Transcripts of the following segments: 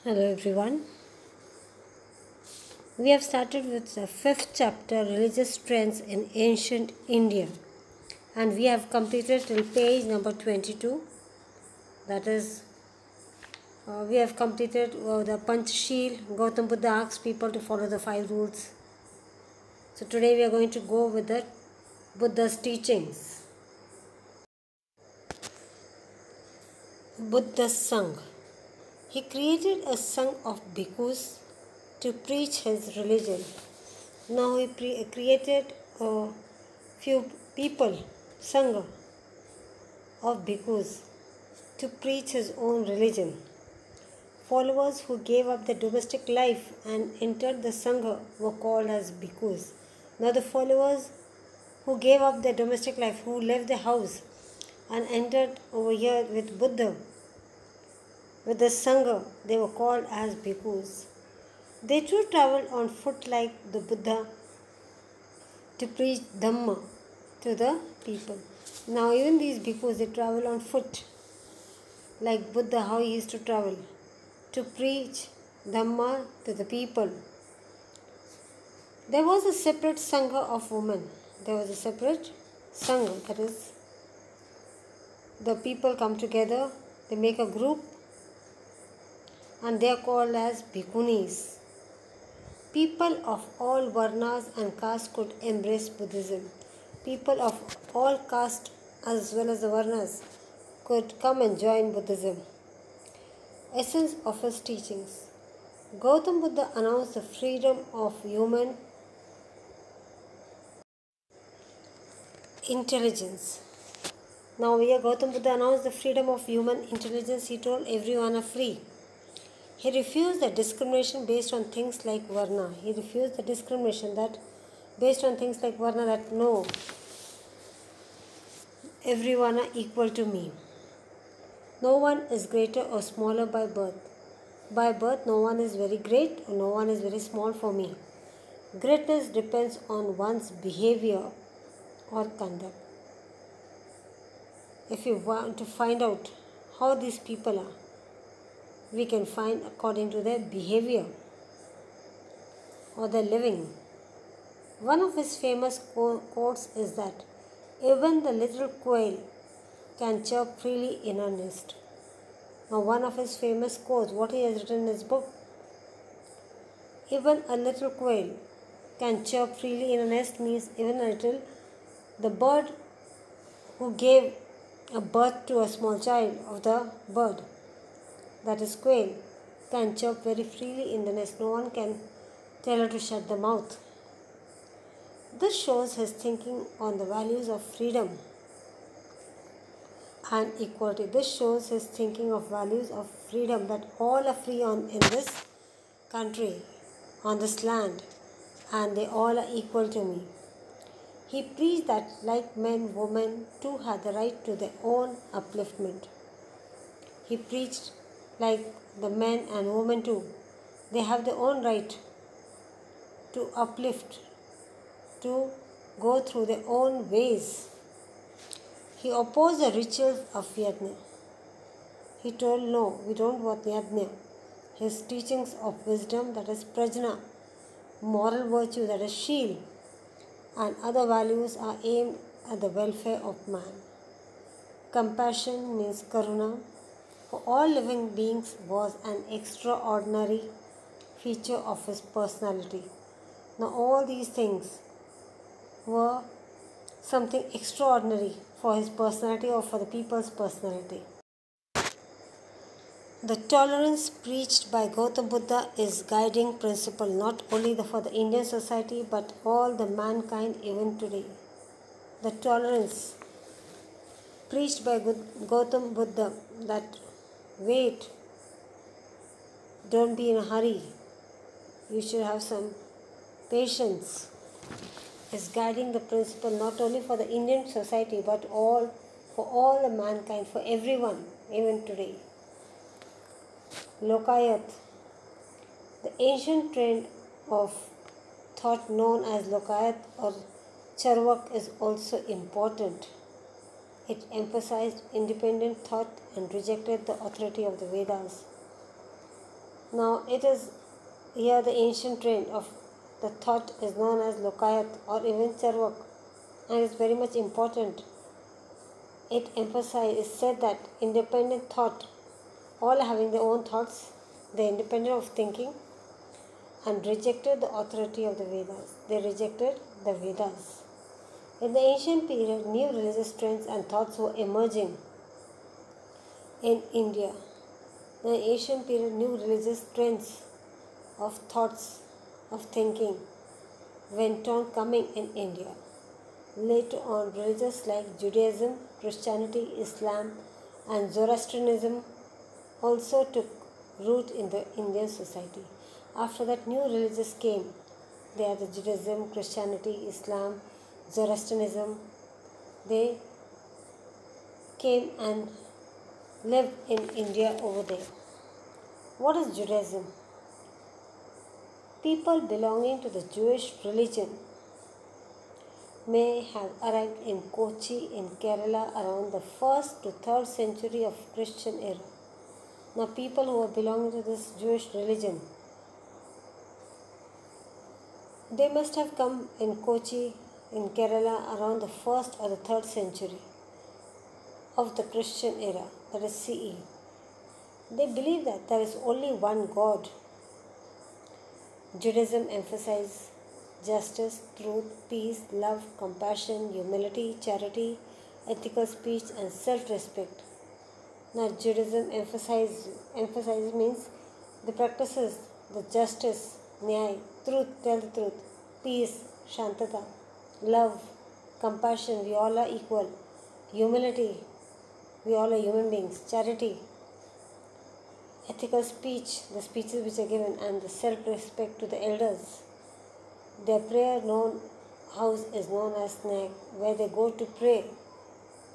Hello everyone. We have started with the fifth chapter, Religious Trends in Ancient India, and we have completed till page number 22. That is, we have completed the Panchashil. Gautam Buddha asks people to follow the 5 rules. So today we are going to go with the Buddha's teachings. Buddha's Sangh. He created a Sangh of bhikkhus to preach his religion. Now he created a few people, Sangha, of bhikkhus to preach his own religion. Followers who gave up their domestic life and entered the Sangha were called as bhikkhus. Now the followers who gave up their domestic life, who left the house and entered over here with Buddha, with the Sangha, they were called as bhikkhus. They too traveled on foot like the Buddha to preach Dhamma to the people. Now even these bhikkhus, they travel on foot like Buddha, how he used to travel to preach Dhamma to the people. There was a separate Sangha of women. There was a separate Sangha, that is, the people come together, they make a group and they are called as bhikkhunis. People of all varnas and castes could embrace Buddhism. People of all castes as well as the varnas could come and join Buddhism. Essence of his teachings. Gautam Buddha announced the freedom of human intelligence. Now here Gautam Buddha announced the freedom of human intelligence. He told everyone are free. He refused the discrimination based on things like varna. He refused the discrimination that based on things like varna, that no, everyone are equal to me. No one is greater or smaller by birth. By birth, no one is very great or no one is very small for me. Greatness depends on one's behavior or conduct. If you want to find out how these people are, we can find according to their behavior or their living. One of his famous quotes is that even the little quail can chirp freely in a nest. Now one of his famous quotes, what he has written in his book, even a little quail can chirp freely in a nest, means even a little, the bird who gave a birth to a small child of the bird, that is quail, can chirp very freely in the nest. No one can tell her to shut the mouth. This shows his thinking on the values of freedom and equality. This shows his thinking of values of freedom, that all are free in this country, on this land, and they all are equal to me. He preached that like men, women too had the right to their own upliftment. He preached like the men and women too, they have their own right to uplift, to go through their own ways. He opposed the rituals of yajna. He told, no, we don't want yajna. His teachings of wisdom, that is prajna, moral virtue, that is sheel, and other values are aimed at the welfare of man. Compassion means karuna for all living beings was an extraordinary feature of his personality. Now all these things were something extraordinary for his personality or for the people's personality. The tolerance preached by Gautam Buddha is guiding principle not only for the Indian society but all the mankind even today. The tolerance preached by Gautam Buddha, that wait, don't be in a hurry, you should have some patience, is guiding the principle not only for the Indian society but for all the mankind, for everyone even today. Lokayat, the ancient trend of thought known as Lokayat or Charvak is also important. It emphasized independent thought and rejected the authority of the Vedas. Now it is here the ancient trend of the thought is known as Lokayat or even Charvak, and is very much important. It is said that independent thought, all having their own thoughts, they independent of thinking, and rejected the authority of the Vedas. They rejected the Vedas. In the ancient period, new religious trends and thoughts were emerging in India. In the ancient period, new religious trends of thoughts, of thinking went on coming in India. Later on, religions like Judaism, Christianity, Islam, and Zoroastrianism also took root in the Indian society. After that, new religions came. They are the Judaism, Christianity, Islam, Zoroastrianism. They came and lived in India over there. What is Judaism? People belonging to the Jewish religion may have arrived in Kochi in Kerala around the 1st to 3rd century of Christian era. Now people who are belonging to this Jewish religion, they must have come in Kochi in Kerala around the 1st or the 3rd century of the Christian era, that is CE. They believe that there is only one God. Judaism emphasizes justice, truth, peace, love, compassion, humility, charity, ethical speech, and self-respect. Now, Judaism emphasizes means the practices, the justice, nyaya, truth, tell the truth, peace, shantata, love, compassion, we all are equal, humility, we all are human beings, charity, ethical speech, the speeches which are given, and the self-respect to the elders. Their prayer house is known as Snag, where they go to pray.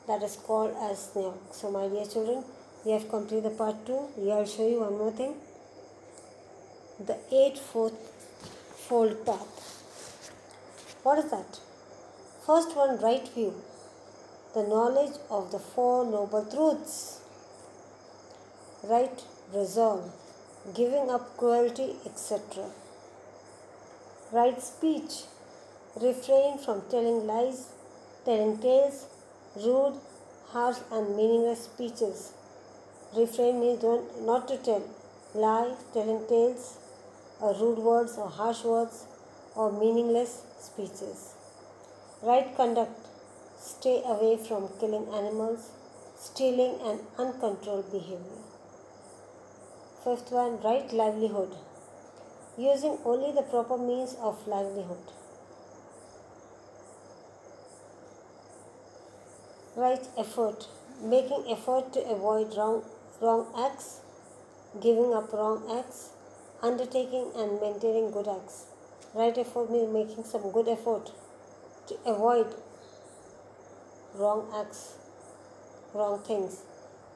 That is called as Snag. So my dear children, we have completed the part 2. Here I will show you one more thing. The eightfold path. What is that? First one, right view. The knowledge of the 4 noble truths. Right resolve. Giving up cruelty, etc. Right speech. Refrain from telling lies, telling tales, rude, harsh and meaningless speeches. Refrain means not to tell lie, telling tales, or rude words or harsh words or meaningless speeches. Right conduct. Stay away from killing animals, stealing and uncontrolled behavior. Fifth one, right livelihood. Using only the proper means of livelihood. Right effort. Making effort to avoid wrong acts, giving up wrong acts, undertaking and maintaining good acts. Right effort means making some good effort to avoid wrong acts, wrong things,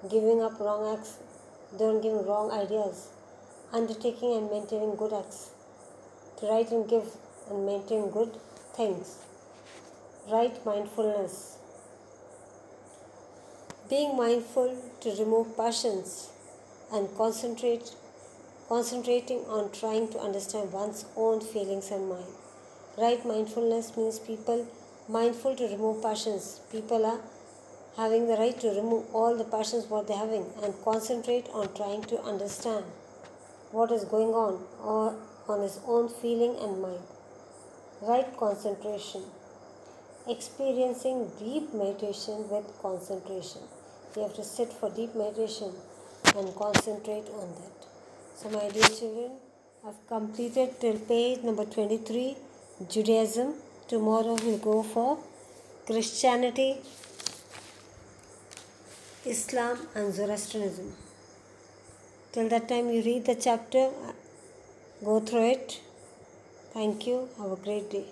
giving up wrong acts, don't give wrong ideas, undertaking and maintaining good acts, to write and give and maintain good things. Right mindfulness. Being mindful to remove passions and concentrating on trying to understand one's own feelings and mind. Right mindfulness means people mindful to remove passions. People are having the right to remove all the passions what they're having and concentrate on trying to understand what is going on or on his own feeling and mind. Right concentration. Experiencing deep meditation with concentration. You have to sit for deep meditation and concentrate on that. So my dear children, I've completed till page number 23, Judaism. Tomorrow we'll go for Christianity, Islam and Zoroastrianism. Till that time you read the chapter, go through it. Thank you. Have a great day.